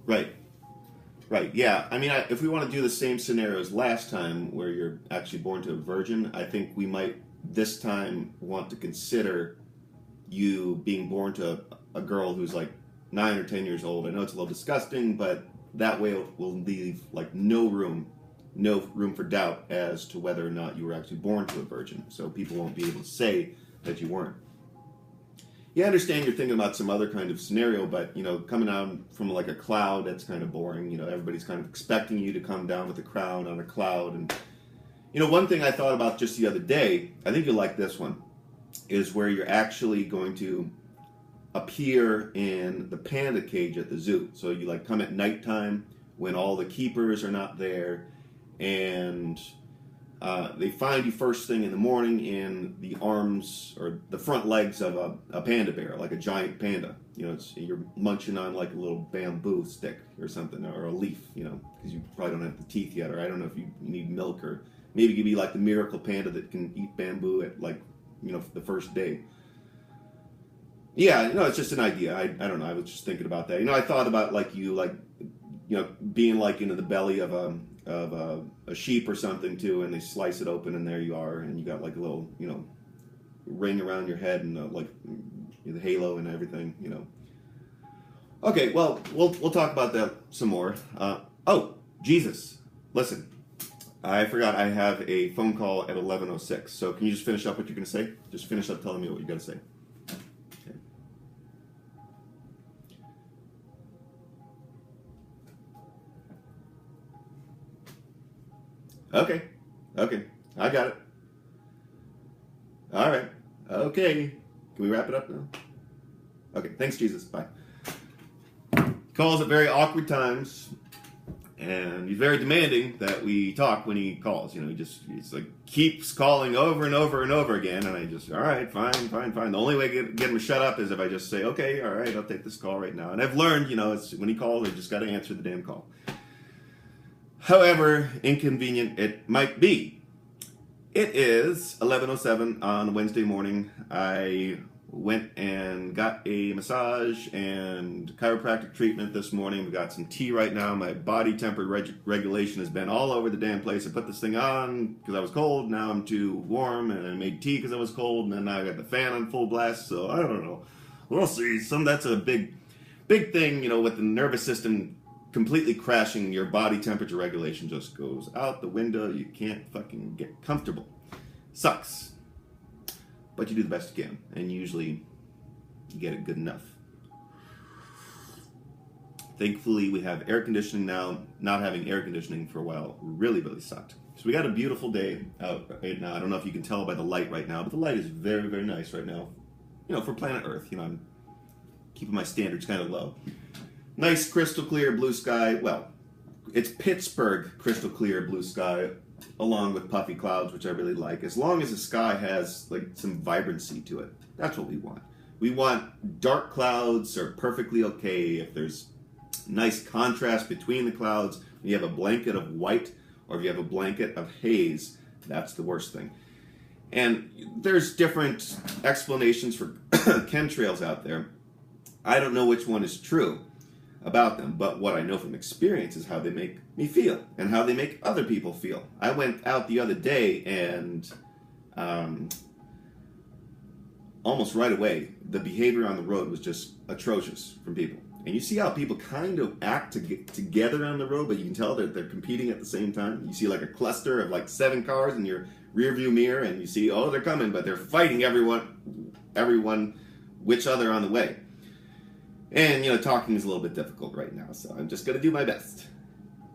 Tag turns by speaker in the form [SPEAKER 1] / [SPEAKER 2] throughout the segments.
[SPEAKER 1] Right. Right. Yeah. I mean, if we want to do the same scenario as last time, where you're actually born to a virgin, I think we might this time want to consider you being born to a girl who's like 9 or 10 years old. I know it's a little disgusting, but that way it will leave like no room for doubt as to whether or not you were actually born to a virgin. So people won't be able to say that you weren't. Yeah, I understand you're thinking about some other kind of scenario, but coming down from like a cloud, that's kind of boring. Everybody's kind of expecting you to come down with a crown on a cloud. And one thing I thought about just the other day, I think you'll like this one, is where you're actually going to appear in the panda cage at the zoo. So you like come at nighttime when all the keepers are not there, and they find you first thing in the morning in the arms or the front legs of a panda bear, like a giant panda. You're munching on like a little bamboo stick or something, or a leaf, because you probably don't have the teeth yet, or I don't know if you need milk, or maybe you'd be like the miracle panda that can eat bamboo at like, the first day. Yeah, it's just an idea. I don't know. I was just thinking about that. I thought about like you, like, being like into the belly of a sheep or something too, and they slice it open, and there you are, and you got like a little, ring around your head, and like the halo and everything. Okay, well, we'll talk about that some more. Oh, Jesus, listen. I forgot I have a phone call at 11:06. So can you just finish up what you're going to say? Just finish up telling me what you're going to say. Okay. Okay. I got it. All right. Okay. Can we wrap it up now? Okay. Thanks, Jesus. Bye. Calls at very awkward times. And he's very demanding that we talk when he calls. He's like keeps calling over and over and over again. And I just, all right, fine. The only way to get him to shut up is if I just say, okay, all right, I'll take this call right now. And I've learned, it's when he calls, I just got to answer the damn call. However inconvenient it might be. It is 11:07 on Wednesday morning. I went and got a massage and chiropractic treatment this morning. We got some tea right now. My body temperature regulation has been all over the damn place. I put this thing on because I was cold. Now I'm too warm, and I made tea because I was cold, and then now I got the fan on full blast. So I don't know. We'll see. That's a big thing, with the nervous system completely crashing. Your body temperature regulation just goes out the window. You can't fucking get comfortable. Sucks. But you do the best you can, and usually you get it good enough. Thankfully, we have air conditioning now. Not having air conditioning for a while really, really sucked. So we got a beautiful day out right now. I don't know if you can tell by the light right now, but the light is very, very nice right now. For planet Earth, I'm keeping my standards kind of low. Nice crystal clear blue sky. Well, it's Pittsburgh crystal clear blue sky, along with puffy clouds, which I really like. As long as the sky has like some vibrancy to it, that's what we want. We want dark clouds are perfectly okay if there's nice contrast between the clouds. If you have a blanket of white or if you have a blanket of haze, that's the worst thing. And there's different explanations for chemtrails out there. I don't know which one is true about them, but what I know from experience is how they make me feel and how they make other people feel. I went out the other day and almost right away, the behavior on the road was just atrocious from people. And you see how people kind of act to get together on the road, but you can tell that they're competing at the same time. You see like a cluster of like 7 cars in your rear view mirror, and you see, oh, they're coming, but they're fighting everyone, which other on the way. And, talking is a little bit difficult right now, so I'm just going to do my best.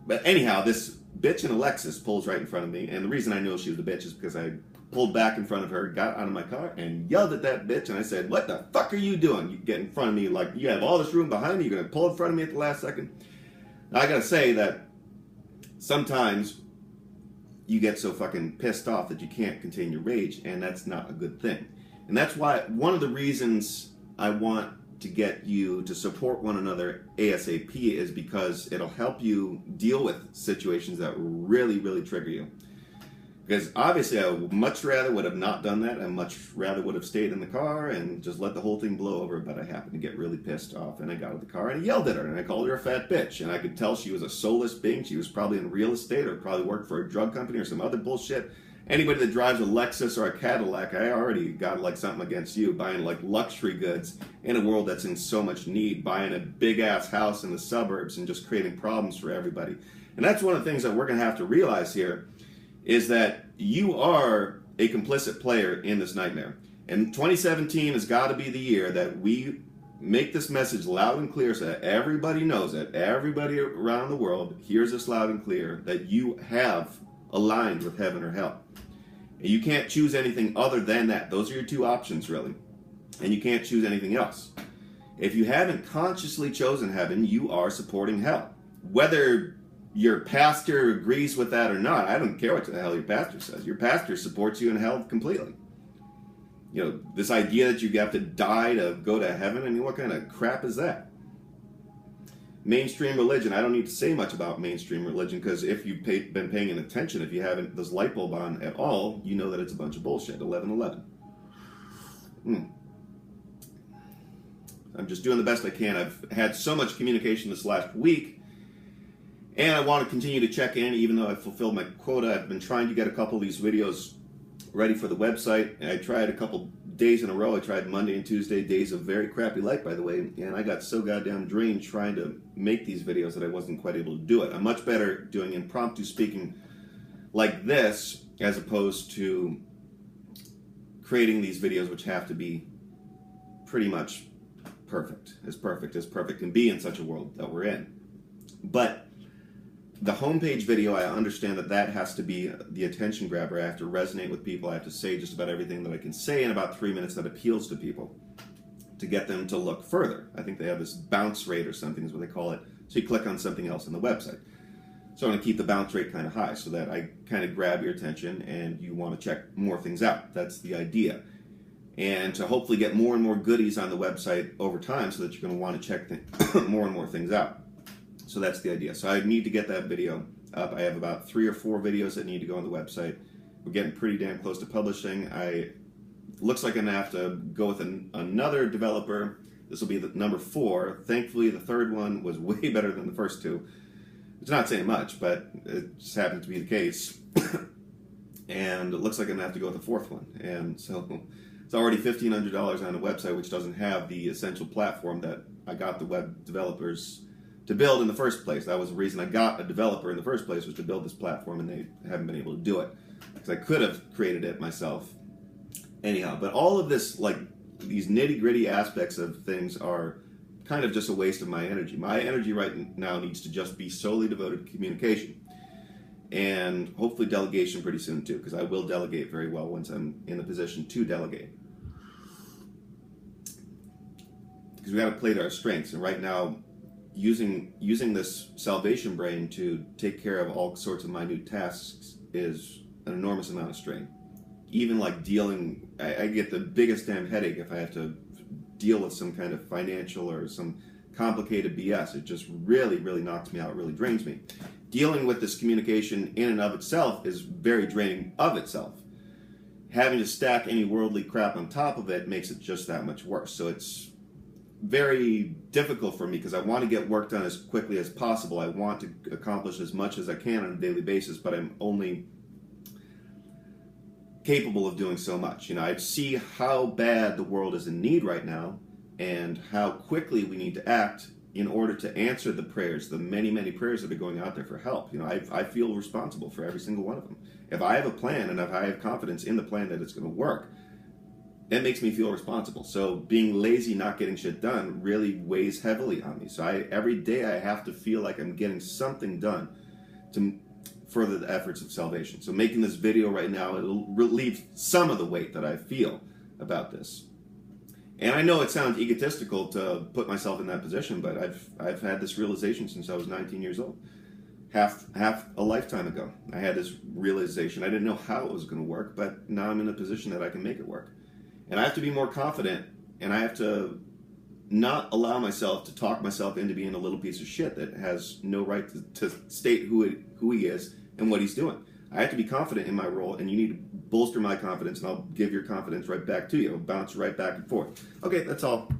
[SPEAKER 1] But anyhow, this bitch in a Lexus pulls right in front of me, and the reason I know she was a bitch is because I pulled back in front of her, got out of my car, and yelled at that bitch, and I said, what the fuck are you doing? You get in front of me like you have all this room behind me, you're going to pull in front of me at the last second? Now, I got to say that sometimes you get so fucking pissed off that you can't contain your rage, and that's not a good thing. And that's why one of the reasons I want to get you to support one another ASAP is because it'll help you deal with situations that really, really trigger you. Because obviously I much rather would have not done that. I much rather would have stayed in the car and just let the whole thing blow over. But I happened to get really pissed off, and I got out of the car and I yelled at her, and I called her a fat bitch. And I could tell she was a soulless being. She was probably in real estate or probably worked for a drug company or some other bullshit. Anybody that drives a Lexus or a Cadillac, I already got like something against you, buying like luxury goods in a world that's in so much need, buying a big ass house in the suburbs and just creating problems for everybody. And that's one of the things that we're going to have to realize here, is that you are a complicit player in this nightmare. And 2017 has got to be the year that we make this message loud and clear so that everybody knows it. Everybody around the world hears this loud and clear, that you have aligned with heaven or hell. And you can't choose anything other than that. Those are your two options, really. And you can't choose anything else. If you haven't consciously chosen heaven, you are supporting hell. Whether your pastor agrees with that or not, I don't care what the hell your pastor says. Your pastor supports you in hell completely. You know, this idea that you have to die to go to heaven, I mean, what kind of crap is that? Mainstream religion, I don't need to say much about mainstream religion, because if you've been paying attention, if you haven't this light bulb on at all, you know that it's a bunch of bullshit. 11-11. I'm just doing the best I can. I've had so much communication this last week, and I want to continue to check in, even though I've fulfilled my quota. I've been trying to get a couple of these videos ready for the website, and I tried a couple days in a row. I tried Monday and Tuesday, days of very crappy light, by the way, and I got so goddamn drained trying to make these videos that I wasn't quite able to do it. I'm much better doing impromptu speaking like this, as opposed to creating these videos which have to be pretty much perfect as perfect can be in such a world that we're in. But the homepage video, I understand that has to be the attention grabber. I have to resonate with people. I have to say just about everything that I can say in about 3 minutes that appeals to people to get them to look further. I think they have this bounce rate or something is what they call it. So you click on something else on the website. So I'm going to keep the bounce rate kind of high so that I kind of grab your attention and you want to check more things out. That's the idea. And to hopefully get more and more goodies on the website over time so that you're going to want to check more and more things out. So that's the idea. So I need to get that video up. I have about 3 or 4 videos that need to go on the website. We're getting pretty damn close to publishing. Looks like I'm going to have to go with another developer. This will be the number 4. Thankfully, the third one was way better than the first 2. It's not saying much, but it just happens to be the case. And it looks like I'm going to have to go with the 4th one. And so it's already $1,500 on a website which doesn't have the essential platform that I got the web developers to build in the first place. That was the reason I got a developer in the first place, was to build this platform, and they haven't been able to do it. Because I could have created it myself. Anyhow, but all of this, like, these nitty-gritty aspects of things are kind of just a waste of my energy. My energy right now needs to just be solely devoted to communication. And hopefully delegation pretty soon too, because I will delegate very well once I'm in a position to delegate. Because we got to play to our strengths, and right now, using this salvation brain to take care of all sorts of minute tasks is an enormous amount of strain. Even like dealing, I get the biggest damn headache if I have to deal with some kind of financial or some complicated BS. It just really, really knocks me out, really drains me. Dealing with this communication in and of itself is very draining of itself. Having to stack any worldly crap on top of it makes it just that much worse. So it's very difficult for me because I want to get work done as quickly as possible. I want to accomplish as much as I can on a daily basis, but I'm only capable of doing so much. You know, I see how bad the world is in need right now and how quickly we need to act in order to answer the prayers, the many, many prayers that are going out there for help. You know, I feel responsible for every single one of them. If I have a plan and if I have confidence in the plan that it's going to work, that makes me feel responsible. So being lazy, not getting shit done really weighs heavily on me. So every day I have to feel like I'm getting something done to further the efforts of salvation. So making this video right now, it'll relieve some of the weight that I feel about this. And I know it sounds egotistical to put myself in that position, but I've had this realization since I was 19 years old. Half a lifetime ago, I had this realization. I didn't know how it was going to work, but now I'm in a position that I can make it work. And I have to be more confident, and I have to not allow myself to talk myself into being a little piece of shit that has no right to state who he is and what he's doing. I have to be confident in my role, and you need to bolster my confidence, and I'll give your confidence right back to you. It'll bounce right back and forth. Okay, that's all.